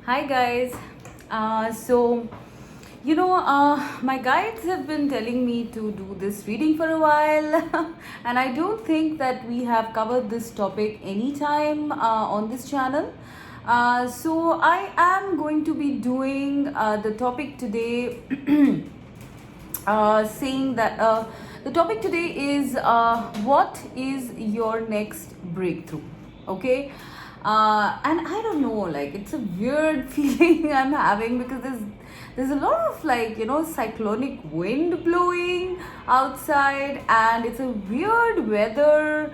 Hi guys. My guides have been telling me to do this reading for a while, and I don't think that we have covered this topic anytime on this channel. So I am going to be doing the topic today, saying that the topic today is what is your next breakthrough? Okay. And I don't know, like it's a weird feeling I'm having because there's a lot of cyclonic wind blowing outside, and it's a weird weather.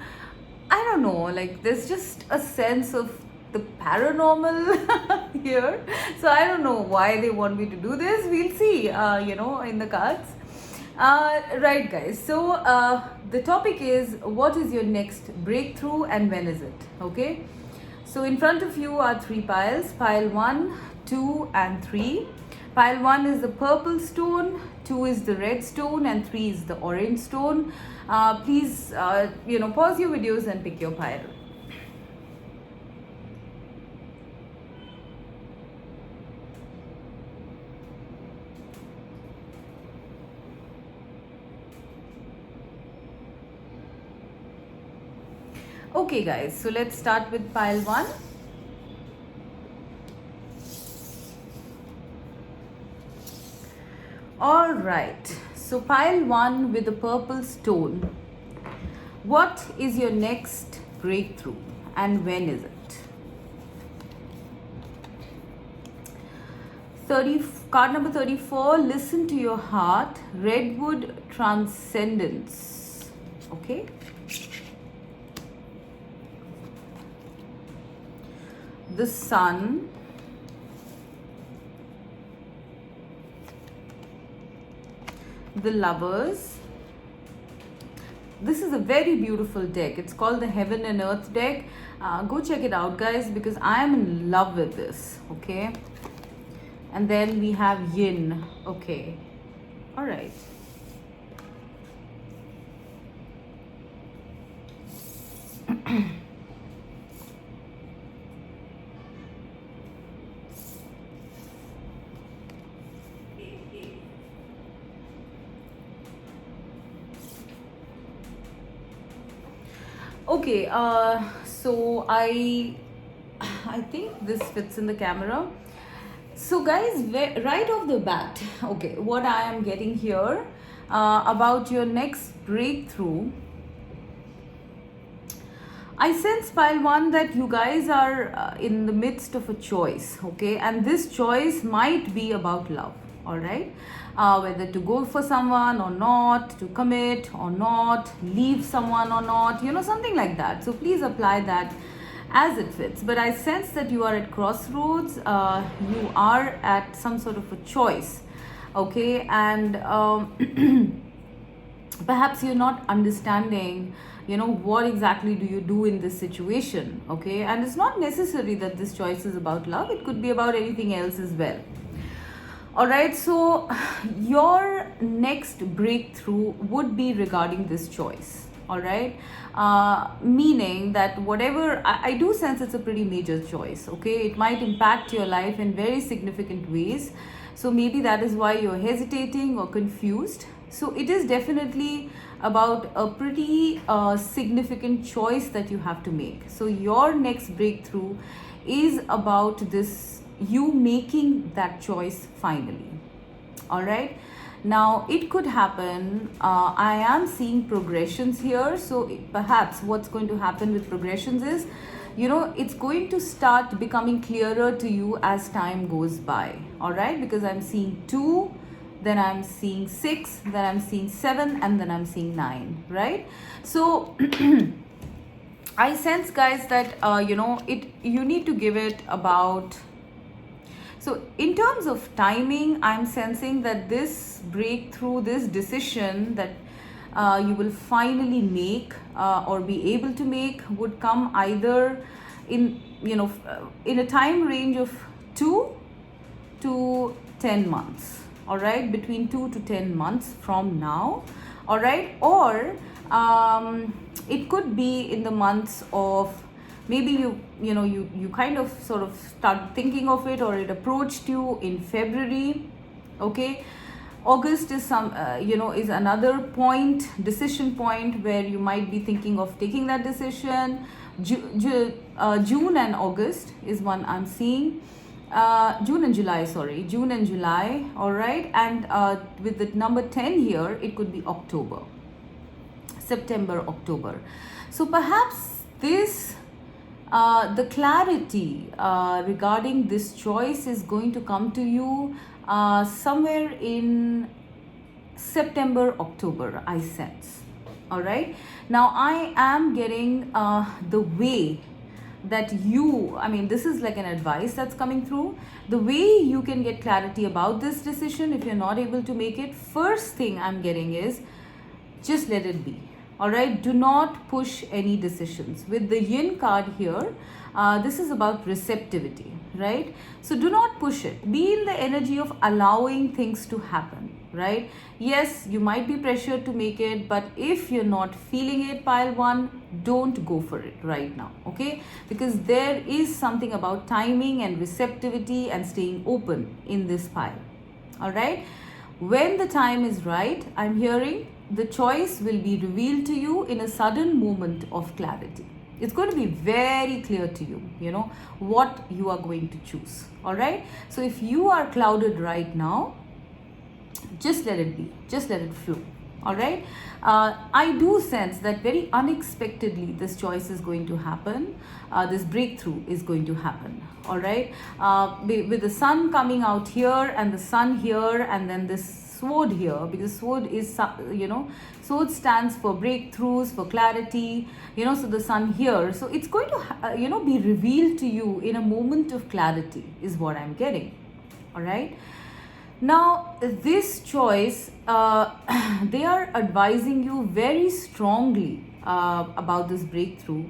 I don't know, like there's just a sense of the paranormal here. So I don't know why they want me to do this. We'll see, in the cards. Right, guys. So the topic is what is your next breakthrough and when is it? Okay. So in front of you are three piles, pile 1, 2 and 3. Pile 1 is the purple stone, 2 is the red stone and 3 is the orange stone. Please, pause your videos and pick your pile. Okay guys, so let's start with pile 1. Alright, so pile 1 with the purple stone. What is your next breakthrough and when is it? 30, card number 34, listen to your heart, redwood transcendence. Okay. The sun, the lovers. This is a very beautiful deck. It's called the Heaven and Earth deck. Go check it out, guys, because I am in love with this. Okay. And then we have yin. Okay. All right. Okay, so I think this fits in the camera. So guys, right off the bat, okay, what I am getting here about your next breakthrough, I sense pile 1 that you guys are in the midst of a choice, okay, and this choice might be about love. All right, whether to go for someone or not, to commit or not, leave someone or not, something like that. So please apply that as it fits. But I sense that you are at crossroads, you are at some sort of a choice, okay, and perhaps you're not understanding what exactly do you do in this situation, okay, and it's not necessary that this choice is about love, it could be about anything else as well. All right, so your next breakthrough would be regarding this choice. All right, meaning that whatever I do sense it's a pretty major choice. Okay, it might impact your life in very significant ways. So maybe that is why you're hesitating or confused. So it is definitely about a pretty significant choice that you have to make. So your next breakthrough is about this, you making that choice finally. All right, now it could happen, I am seeing progressions here. So perhaps what's going to happen with progressions is, it's going to start becoming clearer to you as time goes by. All right, because I'm seeing 2, then I'm seeing 6, then I'm seeing 7, and then I'm seeing 9, right? So I sense, guys, that you need to give it about. So in terms of timing, I'm sensing that this breakthrough, this decision that you will finally make or be able to make would come either in in a time range of 2 to 10 months. All right, between 2 to 10 months from now. All right, or it could be in the months of Maybe you kind of sort of start thinking of it, or it approached you in February. Okay, August is is another point, decision point, where you might be thinking of taking that decision. June and August is one I'm seeing. June and July, all right. And with the number 10 here, it could be October, September, October. So perhaps this the clarity regarding this choice is going to come to you somewhere in September, October, I sense. All right. Now I am getting the way that this is like an advice that's coming through. The way you can get clarity about this decision, if you're not able to make it, first thing I'm getting is just let it be. All right, do not push any decisions. With the yin card here, this is about receptivity, right? So do not push it. Be in the energy of allowing things to happen, right? Yes, you might be pressured to make it, but if you're not feeling it, pile one, don't go for it right now, okay? Because there is something about timing and receptivity and staying open in this pile, all right? When the time is right, I'm hearing the choice will be revealed to you in a sudden moment of clarity. It's going to be very clear to you, what you are going to choose, all right? So if you are clouded right now, just let it be, just let it flow, all right? I do sense that very unexpectedly this choice is going to happen. This breakthrough is going to happen, all right? With the sun coming out here and the sun here and then this sword here, because sword is, sword stands for breakthroughs, for clarity, so the sun here. So it's going to, be revealed to you in a moment of clarity is what I'm getting, all right? Now, this choice, they are advising you very strongly about this breakthrough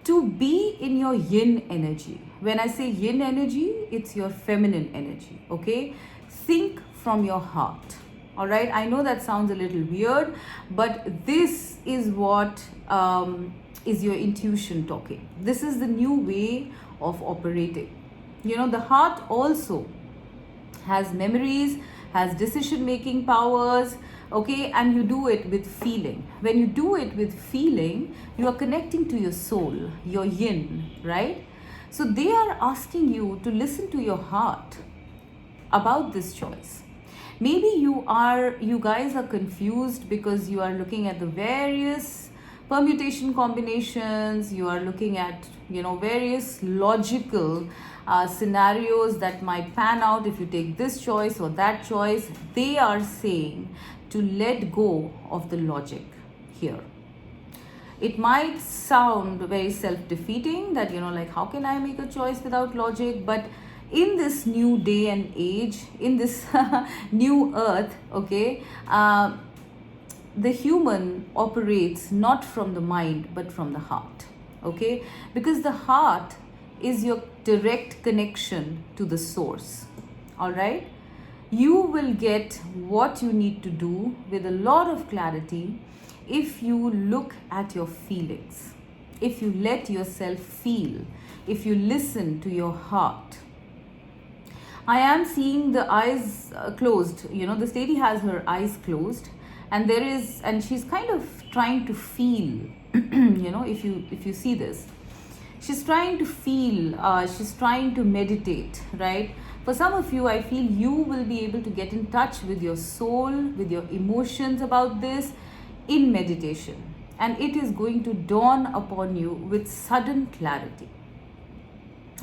to be in your yin energy. When I say yin energy, it's your feminine energy, okay? Think from your heart, all right? I know that sounds a little weird, but this is what is your intuition talking. This is the new way of operating. The heart also has memories, has decision-making powers, okay? And you do it with feeling. When you do it with feeling, you are connecting to your soul, your yin, right? So they are asking you to listen to your heart about this choice. Maybe you guys are confused because you are looking at the various permutation combinations, you are looking at, various logical scenarios that might pan out if you take this choice or that choice. They are saying to let go of the logic here. It might sound very self-defeating that, like, how can I make a choice without logic? But in this new day and age, in this new earth, okay, the human operates not from the mind but from the heart, okay? Because the heart is your direct connection to the source, all right? You will get what you need to do with a lot of clarity if you look at your feelings, if you let yourself feel, if you listen to your heart. I am seeing the eyes closed. This lady has her eyes closed, and she's kind of trying to feel, if you see this, she's trying to feel, she's trying to meditate, right? For some of you, I feel you will be able to get in touch with your soul, with your emotions about this in meditation. And it is going to dawn upon you with sudden clarity.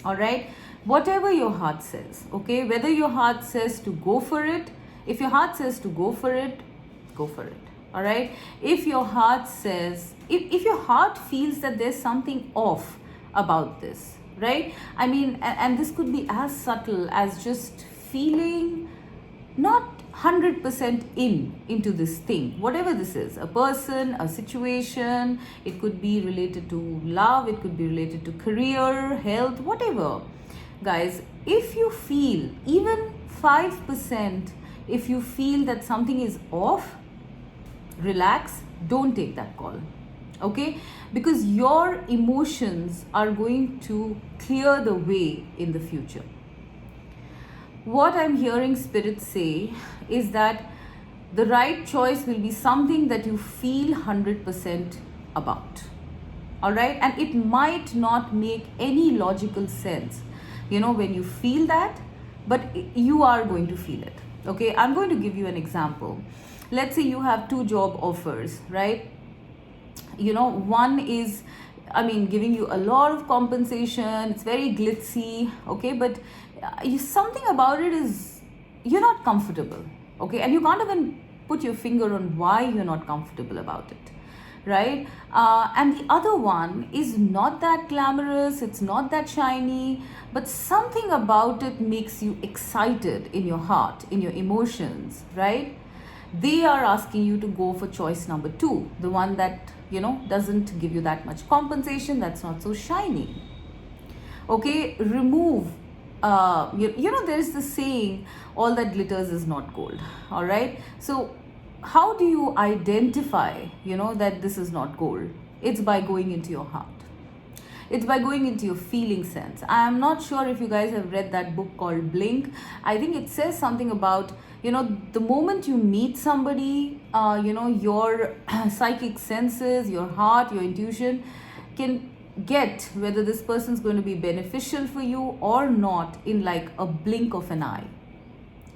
All right? Whatever your heart says, okay? Whether your heart says to go for it, if your heart says to go for it, go for it. All right? If your heart says, if your heart feels that there's something off about this, right? And this could be as subtle as just feeling not 100% into this thing, whatever this is, a person, a situation. It could be related to love, it could be related to career, health, whatever. Guys, if you feel even 5%, if you feel that something is off, relax, don't take that call, Okay, because your emotions are going to clear the way in the future. What I'm hearing spirit say is that the right choice will be something that you feel 100% about. All right, and it might not make any logical sense, when you feel that, but you are going to feel it. Okay, I'm going to give you an example. Let's say you have two job offers, right? One is, giving you a lot of compensation, it's very glitzy, okay, but something about it is you're not comfortable, okay, and you can't even put your finger on why you're not comfortable about it, right? And the other one is not that glamorous, it's not that shiny, but something about it makes you excited in your heart, in your emotions, right? They are asking you to go for choice number two, the one that doesn't give you that much compensation, that's not so shiny. Okay, remove there's the saying, all that glitters is not gold. All right, so how do you identify that this is not gold? It's by going into your heart, it's by going into your feeling sense. I am not sure if you guys have read that book called Blink. I think it says something about the moment you meet somebody, your psychic senses, your heart, your intuition can get whether this person is going to be beneficial for you or not in like a blink of an eye.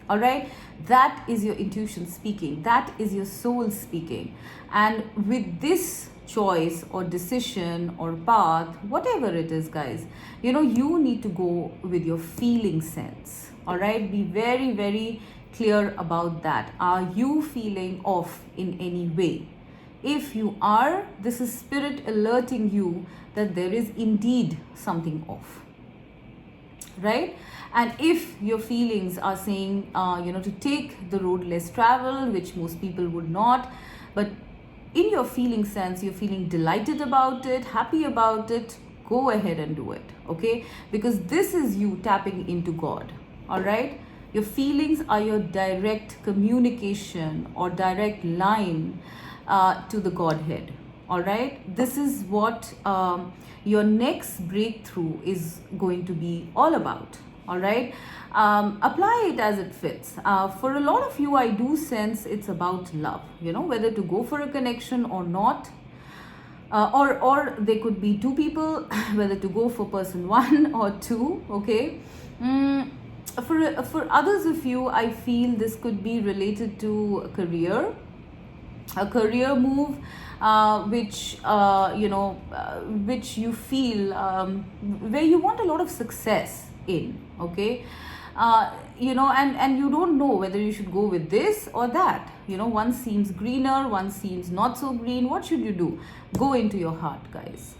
All right, that is your intuition speaking, that is your soul speaking. And with this choice or decision or path, whatever it is, guys, you need to go with your feeling sense. All right, be very, very clear about that. Are you feeling off in any way? If you are, this is spirit alerting you that there is indeed something off, right? And if your feelings are saying to take the road less traveled, which most people would not, but in your feeling sense you're feeling delighted about it, happy about it, go ahead and do it. Okay, because this is you tapping into God. All right, your feelings are your direct communication or direct line to the Godhead. All right, this is what your next breakthrough is going to be all about. All right, apply it as it fits. For a lot of you, I do sense it's about love, whether to go for a connection or not. Or they could be two people, whether to go for person one or two. Okay, for others of you, I feel this could be related to a career move, which you feel, where you want a lot of success in. Okay, and you don't know whether you should go with this or that. One seems greener, one seems not so green. What should you do? Go into your heart, guys.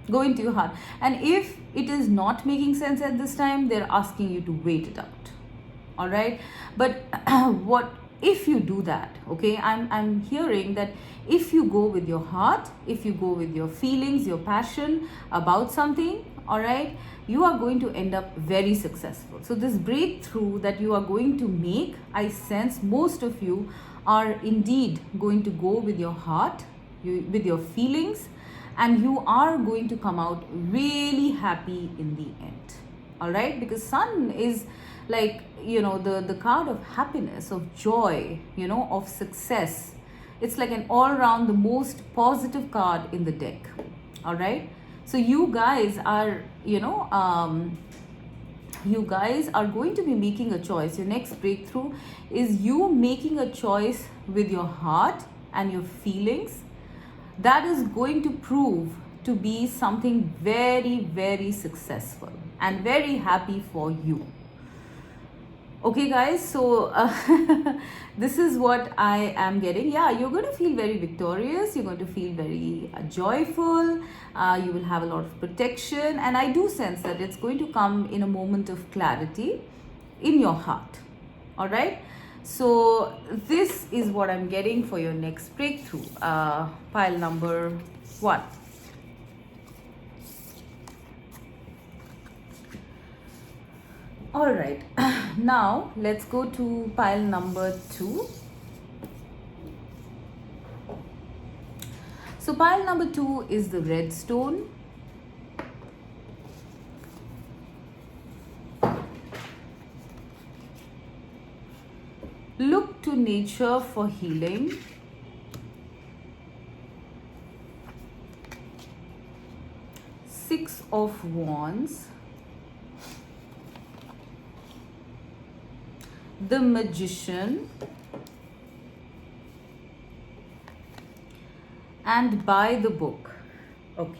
Go into your heart. And if it is not making sense at this time, they're asking you to wait it out. All right, but what if you do that? Okay, I'm hearing that if you go with your heart, if you go with your feelings, your passion about something, all right, you are going to end up very successful. So this breakthrough that you are going to make, I sense most of you are indeed going to go with your heart, with your feelings, and you are going to come out really happy in the end. All right, because sun is like the card of happiness, of joy, of success. It's like an all-round, the most positive card in the deck. All right, so you guys are going to be making a choice. Your next breakthrough is you making a choice with your heart and your feelings that is going to prove to be something very, very successful and very happy for you. Okay, guys, so this is what I am getting. Yeah, you're going to feel very victorious. You're going to feel very joyful. You will have a lot of protection. And I do sense that it's going to come in a moment of clarity in your heart. All right. So this is what I'm getting for your next breakthrough. Pile number 1. All right, now let's go to pile number 2. So pile number 2 is the red stone. Look to nature for healing. Six of Wands. The Magician. And by the book. Okay.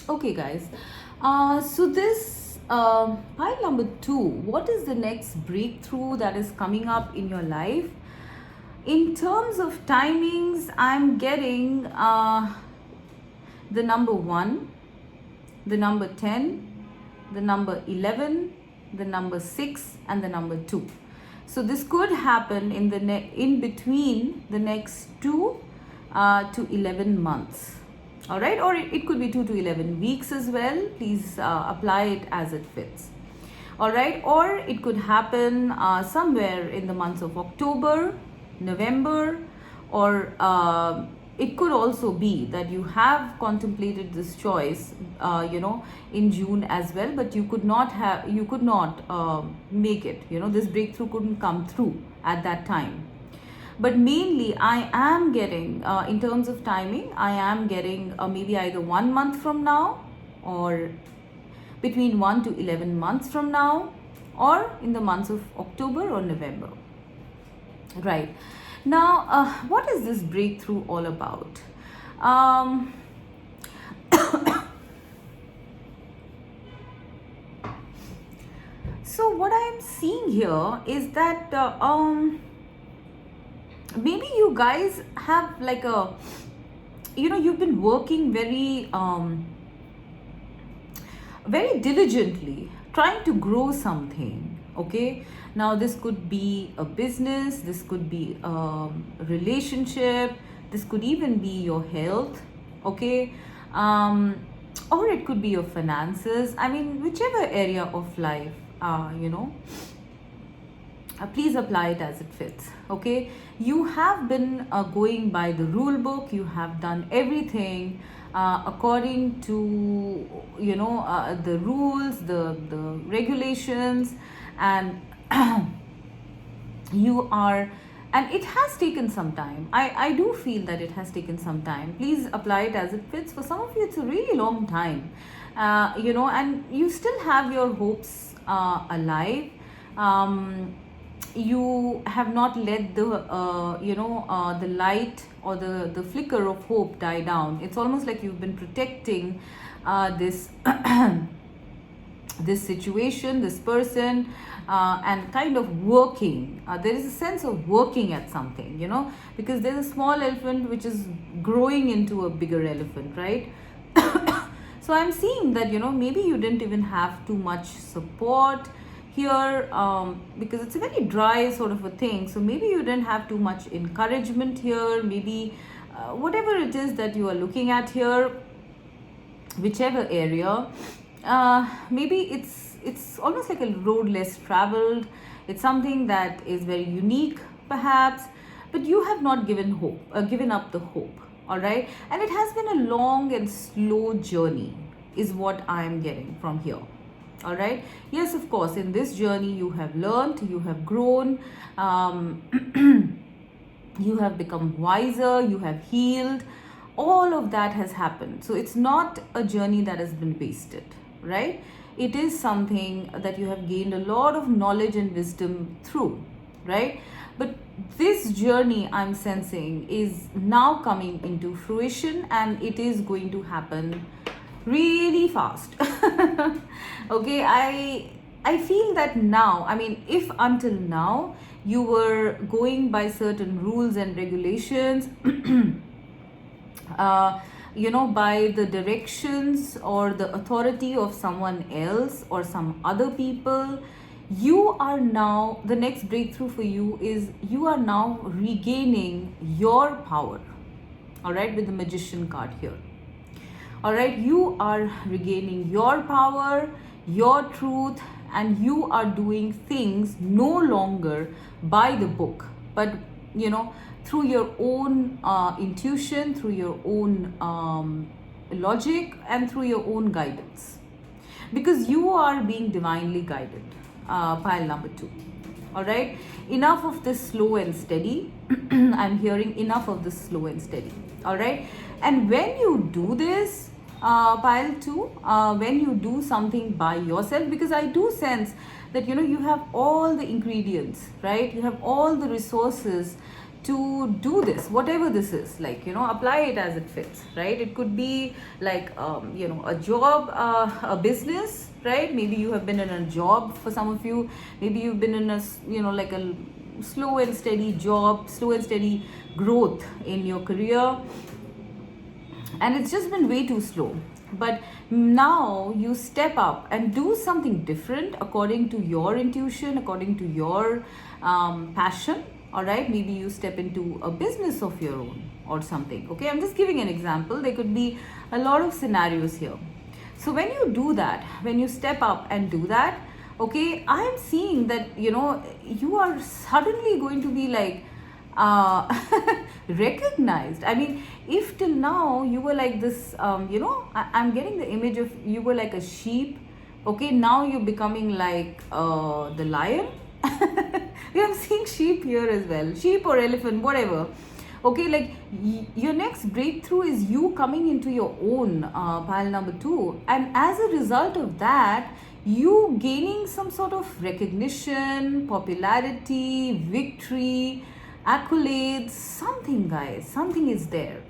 Okay, guys. So this pile number 2, what is the next breakthrough that is coming up in your life? In terms of timings, I'm getting the number 1, the number 10, the number 11, the number 6, and the number 2. So this could happen in the in between the next 2 to 11 months. All right, or it could be 2 to 11 weeks as well. Please apply it as it fits. All right, or it could happen somewhere in the months of October, November, or it could also be that you have contemplated this choice, in June as well, but you could not make it. This breakthrough couldn't come through at that time. But mainly, I am getting, in terms of timing, I am getting maybe either 1 month from now, or between 1 to 11 months from now, or in the months of October or November. Right. Now, what is this breakthrough all about? So what I am seeing here is that maybe you guys have like you've been working very very diligently trying to grow something. Okay, now this could be a business, this could be a relationship, this could even be your health. Okay, or it could be your finances. I mean, whichever area of life, please apply it as it fits. Okay, you have been going by the rule book. You have done everything according to the rules, the regulations, and you are, and it has taken some time. I do feel that it has taken some time. Please apply it as it fits. For some of you, it's a really long time, and you still have your hopes alive. You have not let the the light or the flicker of hope die down. It's almost like you've been protecting this this situation, this person, and kind of working. There is a sense of working at something, because there's a small elephant which is growing into a bigger elephant, right? So I'm seeing that maybe you didn't even have too much support here, because it's a very dry sort of a thing. So maybe you didn't have too much encouragement here. Maybe whatever it is that you are looking at here, whichever area, maybe it's almost like a road less traveled. It's something that is very unique, perhaps, but you have not given up the hope. All right, and it has been a long and slow journey, is what I am getting from here. All right, yes, of course, in this journey you have learned, you have grown, you have become wiser, you have healed. All of that has happened. So it's not a journey that has been wasted, right? It is something that you have gained a lot of knowledge and wisdom through, right? But this journey, I'm sensing, is now coming into fruition, and it is going to happen really fast. Okay, I feel that now, I mean, if until now you were going by certain rules and regulations, by the directions or the authority of someone else or some other people, You are now, the next breakthrough for you is you are now regaining your power. All right, with the magician card here. All right, you are regaining your power, your truth, and you are doing things no longer by the book, but you know, through your own intuition, through your own logic, and through your own guidance, because you are being divinely guided. Pile number 2. All right, enough of this slow and steady. I'm hearing enough of this slow and steady. All right, and when you do this, pile 2, when you do something by yourself, because I do sense that you have all the ingredients, right? You have all the resources to do this, whatever this is, like apply it as it fits, right? It could be like a job, a business, right? Maybe you have been in a job. For some of you, maybe you've been in a like a slow and steady job, slow and steady growth in your career, and it's just been way too slow. But now you step up and do something different according to your intuition, according to your passion. All right, maybe you step into a business of your own or something. Okay, I'm just giving an example. There could be a lot of scenarios here. So when you do that, when you step up and do that, okay, I'm seeing that you are suddenly going to be like recognized. I mean, if till now you were like this, I'm getting the image of you were like a sheep. Okay, now you're becoming like the lion. We have seen sheep here as well, sheep or elephant, whatever. Okay, like your next breakthrough is you coming into your own, pile number 2, and as a result of that, you gaining some sort of recognition, popularity, victory, accolades, something, guys, something is there.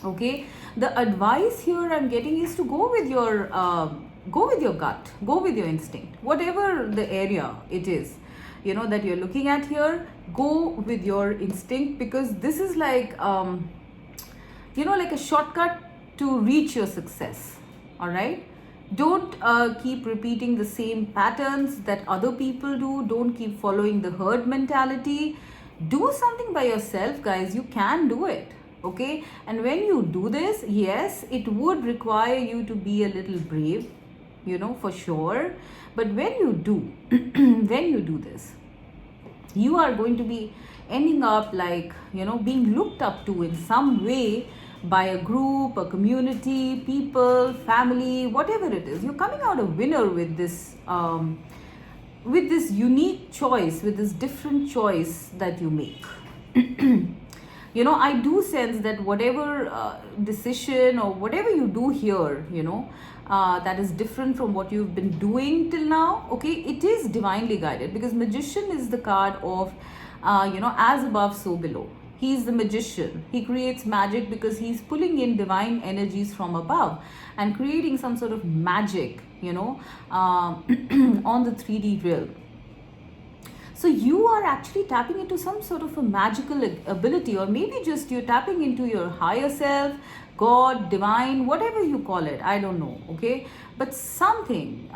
Okay, the advice here I'm getting is to go with your gut, go with your instinct, whatever the area it is that you're looking at here. Go with your instinct, because this is like like a shortcut to reach your success. All right, don't keep repeating the same patterns that other people do. Don't keep following the herd mentality. Do something by yourself, guys. You can do it. Okay, and when you do this, yes, it would require you to be a little brave, for sure. But when you do when you do this, you are going to be ending up like being looked up to in some way by a group, a community, people, family, whatever it is. You're coming out a winner with this unique choice, with this different choice that you make. I do sense that whatever decision or whatever you do here, that is different from what you've been doing till now. Okay, it is divinely guided, because magician is the card of, as above, so below. He's the magician. He creates magic because he's pulling in divine energies from above and creating some sort of magic, on the 3D realm. So you are actually tapping into some sort of a magical ability, or maybe just you're tapping into your higher self, God, divine, whatever you call it. I don't know. Okay, but something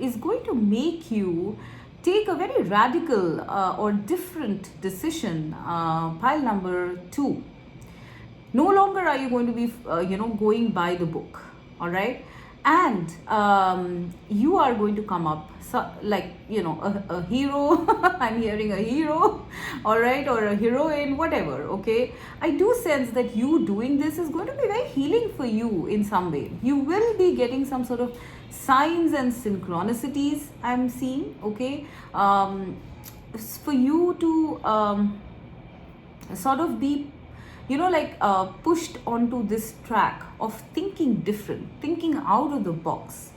is going to make you take a very radical or different decision. Pile number 2. No longer are you going to be, going by the book. All right, and you are going to come up like a hero. I'm hearing a hero, all right, or a heroine, whatever. Okay, I do sense that you doing this is going to be very healing for you in some way. You will be getting some sort of signs and synchronicities, I'm seeing. Okay, for you to sort of be pushed onto this track of thinking different, thinking out of the box.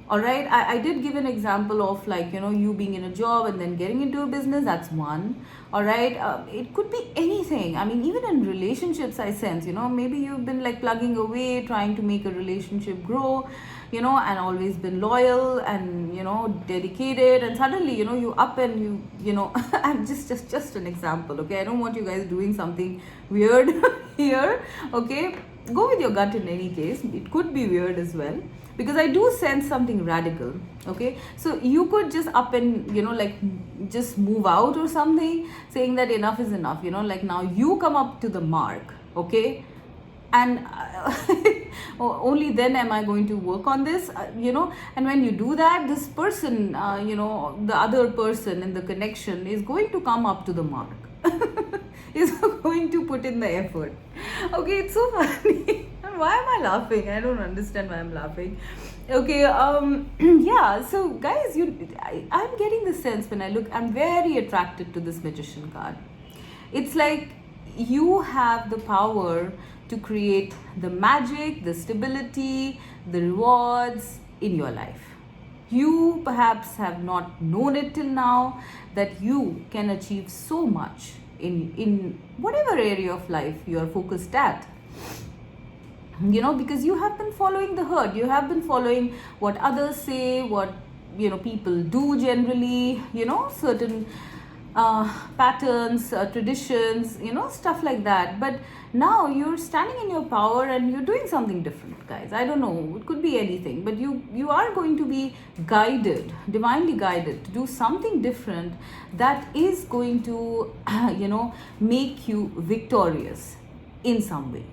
All right, I did give an example of like you being in a job and then getting into a business. That's one. All right, it could be anything. I mean, even in relationships, I sense maybe you've been like plugging away trying to make a relationship grow, and always been loyal and dedicated, and suddenly you up and I'm just an example. Okay, I don't want you guys doing something weird here. Okay, go with your gut in any case. It could be weird as well, because I do sense something radical. Okay, so you could just up and like just move out or something, saying that enough is enough, like now you come up to the mark. Okay, and only then am I going to work on this, and when you do that, this person, the other person in the connection is going to come up to the mark. Is going to put in the effort. Okay, it's so funny. Why am I laughing? I don't understand why I'm laughing. Okay, yeah, so guys, I'm getting the sense when I look, I'm very attracted to this magician card. It's like you have the power to create the magic, the stability, the rewards in your life. You perhaps have not known it till now, that you can achieve so much in whatever area of life you are focused at, because you have been following the herd, you have been following what others say, what people do generally, certain patterns, traditions, stuff like that. But now you're standing in your power and you're doing something different, guys. I don't know, it could be anything, but you are going to be guided, divinely guided, to do something different that is going to make you victorious in some way.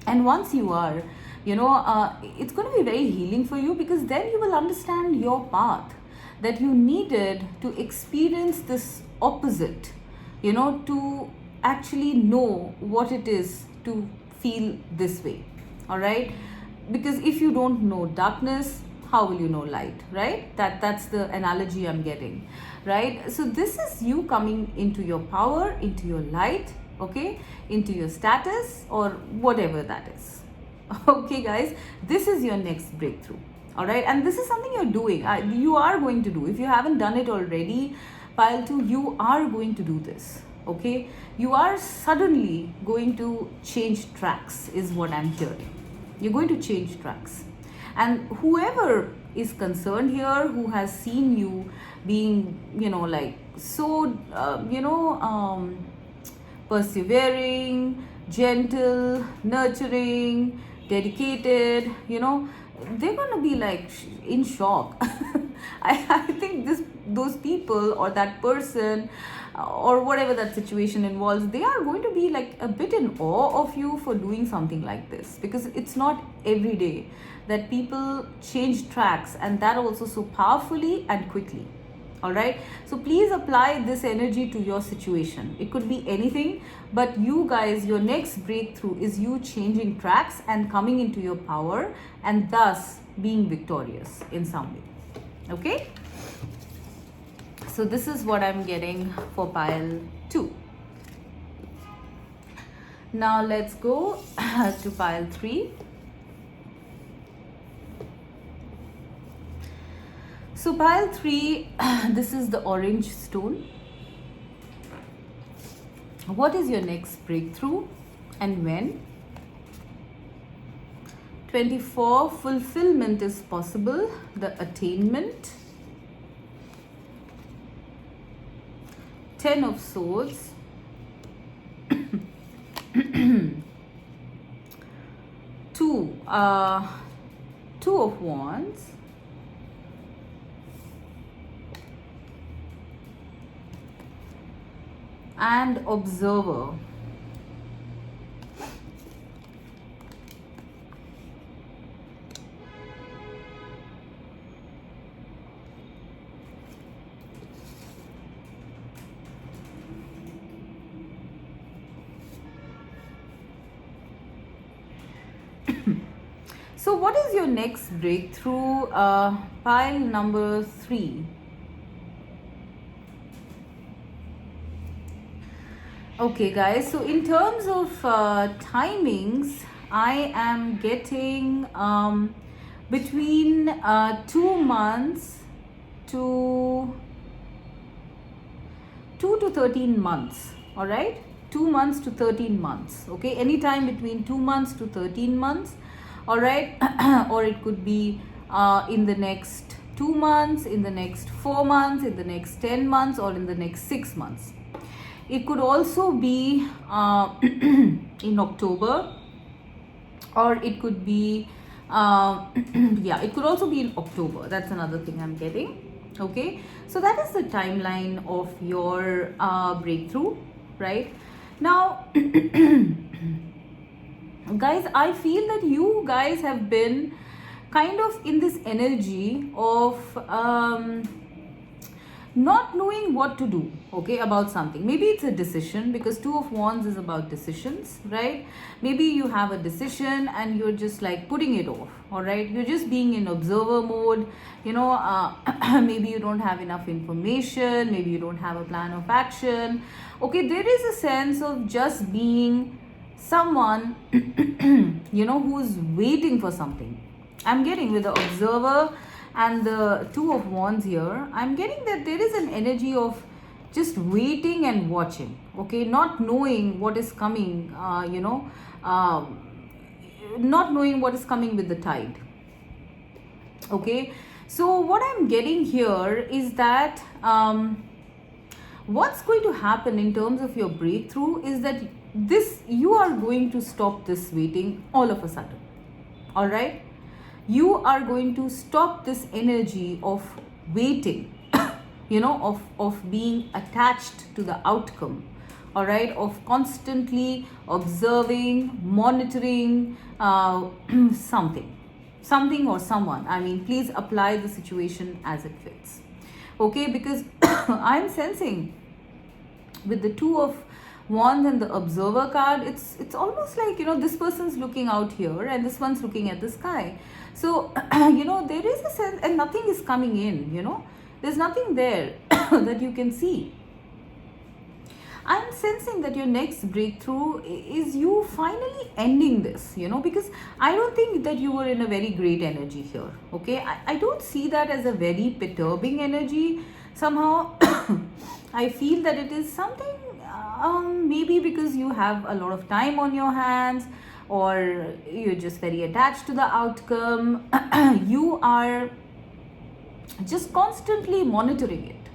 And once you are, it's going to be very healing for you, because then you will understand your path, that you needed to experience this opposite, to actually know what it is to feel this way. All right, because if you don't know darkness, how will you know light, right? That's the analogy I'm getting, right? So this is you coming into your power, into your light, okay, into your status, or whatever that is. Okay, guys, this is your next breakthrough. All right, and this is something you're doing, you are going to do. If you haven't done it already, pile 2, you are going to do this. Okay, you are suddenly going to change tracks, is what I'm hearing. You're going to change tracks, and whoever is concerned here, who has seen you being like so persevering, gentle, nurturing, dedicated, they're gonna be like in shock. I think those people, or that person, or whatever that situation involves, they are going to be like a bit in awe of you for doing something like this, because it's not every day that people change tracks, and that also so powerfully and quickly. All right, so please apply this energy to your situation. It could be anything, but you guys, your next breakthrough is you changing tracks and coming into your power, and thus being victorious in some way. Okay, so this is what I'm getting for pile 2. Now let's go to pile 3. So pile 3, this is the orange stone. What is your next breakthrough and when? 24, fulfillment is possible, the attainment. 10 of swords. 2 of wands. And observer. So what is your next breakthrough? Pile number 3. Okay, guys, so in terms of timings, I am getting between 2 months to 2 to 13 months. All right, 2 months to 13 months. Okay, anytime between 2 months to 13 months. All right, or it could be in the next 2 months, in the next 4 months, in the next 10 months, or in the next 6 months. It could also be in October, or it could be yeah, it could also be in October. That's another thing I'm getting. Okay, so that is the timeline of your breakthrough, right? Now guys, I feel that you guys have been kind of in this energy of not knowing what to do, okay, about something. Maybe it's a decision, because Two of Wands is about decisions, right? Maybe you have a decision and you're just like putting it off, all right? You're just being in observer mode, maybe you don't have enough information, maybe you don't have a plan of action, okay? There is a sense of just being someone who's waiting for something. I'm getting with the observer and the Two of Wands here, I'm getting that there is an energy of just waiting and watching, okay? Not knowing what is coming, not knowing what is coming with the tide, okay? So what I'm getting here is that what's going to happen in terms of your breakthrough is that you are going to stop this waiting all of a sudden, all right? You are going to stop this energy of waiting, of being attached to the outcome, all right, of constantly observing, monitoring something or someone. I mean, please apply the situation as it fits, okay? Because I'm sensing with the Two of Wands and the Observer card, it's almost like, this person's looking out here and this one's looking at the sky. So there is a sense, and nothing is coming in, there's nothing there that you can see. I'm sensing that your next breakthrough is you finally ending this, because I don't think that you were in a very great energy here, okay? I don't see that as a very perturbing energy. Somehow I feel that it is something, maybe because you have a lot of time on your hands, or you're just very attached to the outcome. You are just constantly monitoring it,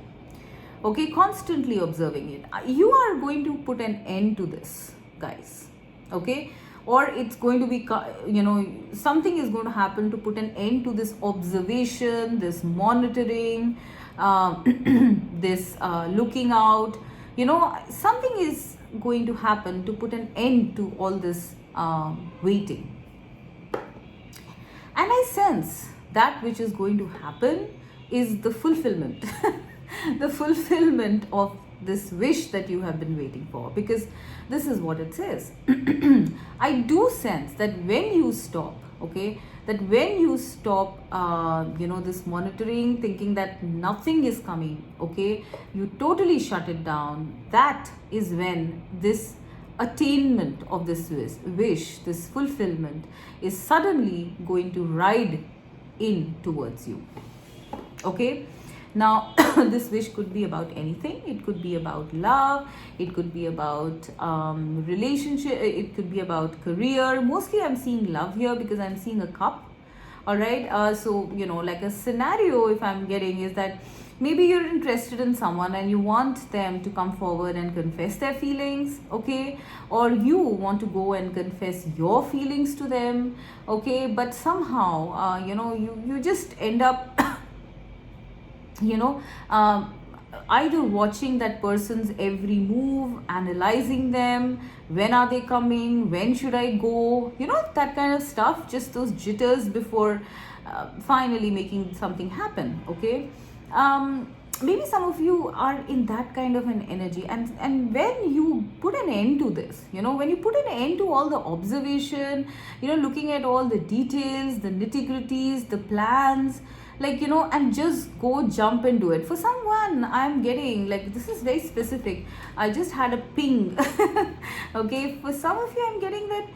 okay, constantly observing it. You are going to put an end to this, guys, okay? Or it's going to be, something is going to happen to put an end to this observation, this monitoring, this looking out. Something is going to happen to put an end to all this waiting. And I sense that which is going to happen is the fulfillment, the fulfillment of this wish that you have been waiting for, because this is what it says. I do sense that when you stop, okay, that when you stop, this monitoring, thinking that nothing is coming, okay, you totally shut it down. That is when this attainment of this wish, this fulfillment, is suddenly going to ride in towards you, okay? Now this wish could be about anything. It could be about love, it could be about relationship, it could be about career. Mostly I'm seeing love here because I'm seeing a cup, all right? So like a scenario if I'm getting is that maybe you're interested in someone and you want them to come forward and confess their feelings, okay? Or you want to go and confess your feelings to them, okay? But somehow you just end up either watching that person's every move, analyzing them, when are they coming, when should I go, that kind of stuff, just those jitters before finally making something happen, okay? Maybe some of you are in that kind of an energy, and when you put an end to this, when you put an end to all the observation, looking at all the details, the nitty-gritties, the plans, and just go jump and do it. For someone, I'm getting, this is very specific, I just had a ping. Okay, for some of you, I'm getting that,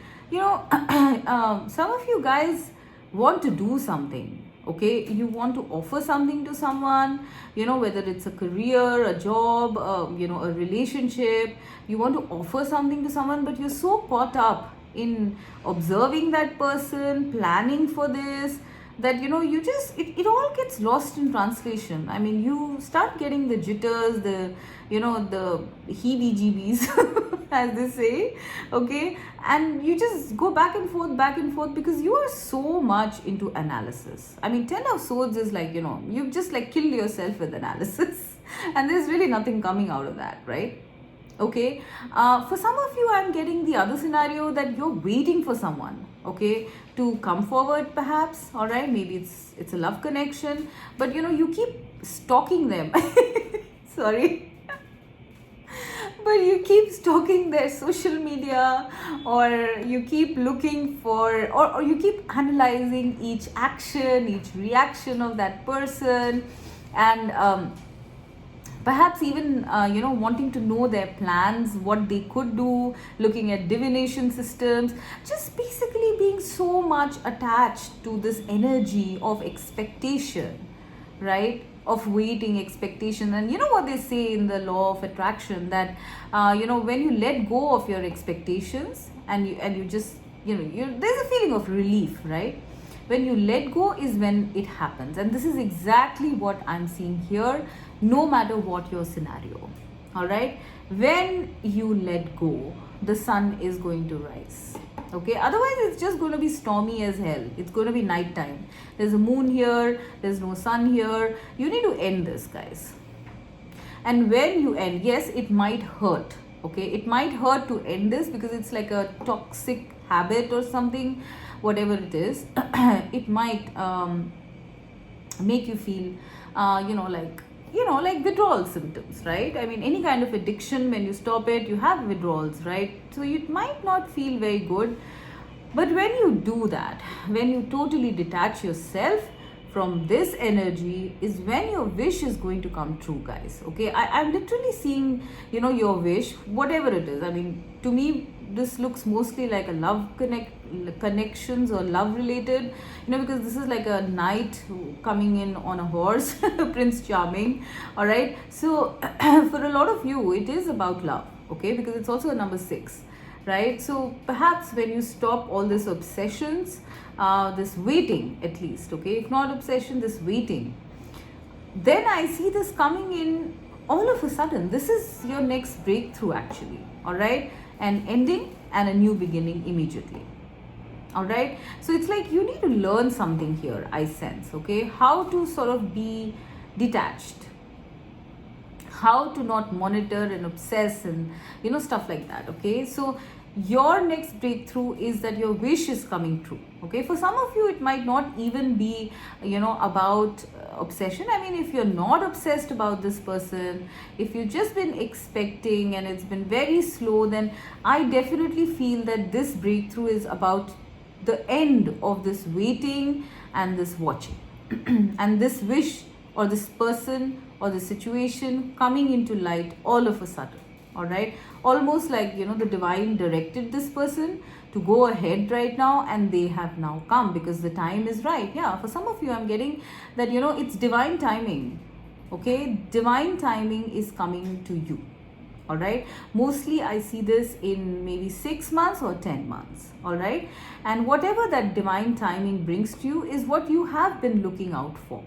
some of you guys want to do something, okay? You want to offer something to someone, whether it's a career, a job, a relationship. You want to offer something to someone, but you're so caught up in observing that person, planning for this, that it all gets lost in translation. I mean, you start getting the jitters, the heebie jeebies, as they say, okay, and you just go back and forth, because you are so much into analysis. I mean, 10 of swords is like, you've just like killed yourself with analysis, and there's really nothing coming out of that, right? Okay. For some of you, I'm getting the other scenario, that you're waiting for someone, okay, to come forward, perhaps. All right, maybe it's a love connection, but you keep stalking them. Sorry. But you keep stalking their social media, or you keep looking for, or you keep analyzing each action, each reaction of that person, and perhaps even wanting to know their plans, what they could do, looking at divination systems, just basically being so much attached to this energy of expectation, right? Of waiting, expectation. And you know what they say in the law of attraction, that when you let go of your expectations, and you just there's a feeling of relief, right? When you let go is when it happens, and this is exactly what I'm seeing here, no matter what your scenario. All right, when you let go, the sun is going to rise. Okay, otherwise it's just going to be stormy as hell. It's going to be nighttime. There's a moon here, there's no sun here. You need to end this, guys. And when you end, yes, it might hurt. Okay, it might hurt to end this, because it's like a toxic habit or something, whatever it is. It might make you feel like withdrawal symptoms, right? I mean, any kind of addiction, when you stop it, you have withdrawals, right? So it might not feel very good. But when you do that, when you totally detach yourself from this energy, is when your wish is going to come true, guys. Okay, I'm literally seeing your wish, whatever it is. I mean, to me, this looks mostly like a love connections or love related, because this is like a knight coming in on a horse, Prince Charming. All right, so for a lot of you, it is about love, okay, because it's also a number 6, right? So perhaps when you stop all this obsessions, this waiting, at least, okay, if not obsession, this waiting, then I see this coming in all of a sudden. This is your next breakthrough, actually. All right, an ending and a new beginning immediately. All right, so it's like you need to learn something here, I sense, okay, how to sort of be detached, how to not monitor and obsess, and stuff like that. Okay, so your next breakthrough is that your wish is coming true. Okay, for some of you, it might not even be about obsession. I mean, if you're not obsessed about this person, if you've just been expecting and it's been very slow, then I definitely feel that this breakthrough is about the end of this waiting and this watching and this wish, or this person, or the situation coming into light all of a sudden. All right, almost like the divine directed this person to go ahead right now, and they have now come because the time is right. Yeah, for some of you, I'm getting that it's divine timing. Okay, divine timing is coming to you. All right, mostly I see this in maybe 6 months or 10 months. All right, and whatever that divine timing brings to you is what you have been looking out for,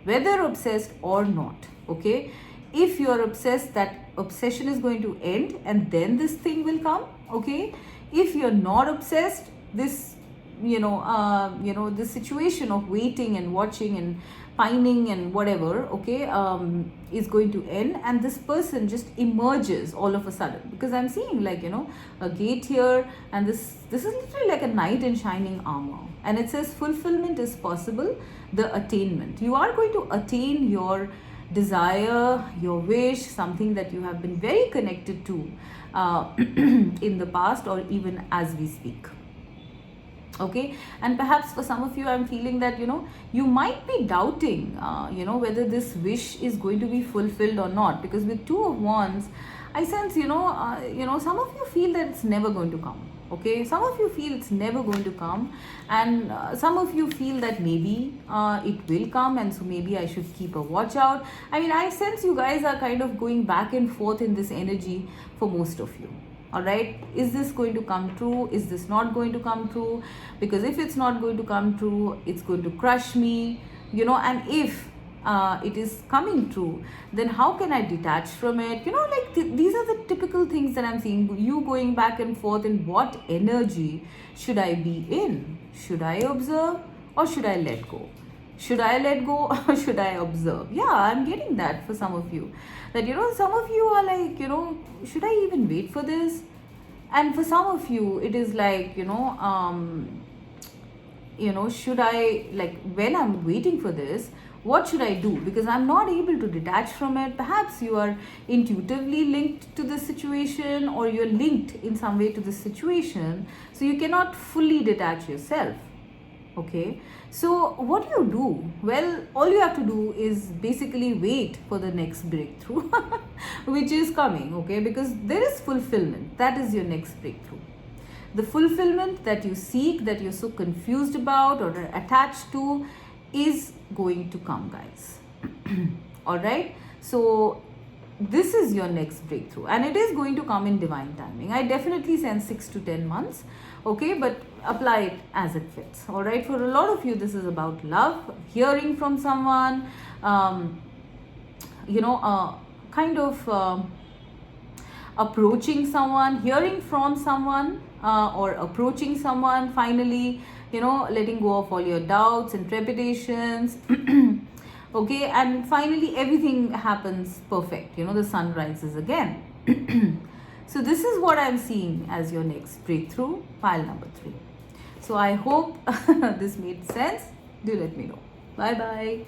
whether obsessed or not. Okay, if you're obsessed, that obsession is going to end, and then this thing will come. Okay, if you're not obsessed, this this situation of waiting and watching and pining and whatever, okay, is going to end, and this person just emerges all of a sudden, because I'm seeing like a gate here, and this is literally like a knight in shining armor, and it says fulfillment is possible, the attainment. You are going to attain your desire, your wish, something that you have been very connected to in the past, or even as we speak. Okay, and perhaps for some of you, I'm feeling that you might be doubting whether this wish is going to be fulfilled or not, because with 2 of Wands, I sense some of you feel that it's never going to come. Okay, some of you feel it's never going to come, and some of you feel that maybe it will come, and so maybe I should keep a watch out. I mean, I sense you guys are kind of going back and forth in this energy for most of you. All right, is this going to come true? Is this not going to come true? Because if it's not going to come true, it's going to crush me, and if it is coming true, then how can I detach from it? Like these are the typical things that I'm seeing. You going back and forth in what energy should I be in? Should I observe or should I let go? Should I let go or should I observe? Yeah, I'm getting that for some of you. That, some of you are like, should I even wait for this? And for some of you, it is like, should I, like, when I'm waiting for this, what should I do? Because I'm not able to detach from it. Perhaps you are intuitively linked to the situation, or you're linked in some way to the situation, so you cannot fully detach yourself. Okay, so what do? Well, all you have to do is basically wait for the next breakthrough, which is coming. Okay, because there is fulfillment. That is your next breakthrough. The fulfillment that you seek, that you're so confused about or attached to, is going to come, guys. All right, so this is your next breakthrough, and it is going to come in divine timing. I definitely sense 6 to 10 months. Okay, but apply it as it fits. All right, for a lot of you, this is about love, hearing from someone, kind of approaching someone, hearing from someone, or approaching someone, finally, letting go of all your doubts and trepidations. Okay, and finally everything happens perfect. The sun rises again. So this is what I'm seeing as your next breakthrough, pile number 3. So I hope this made sense. Do let me know. Bye bye.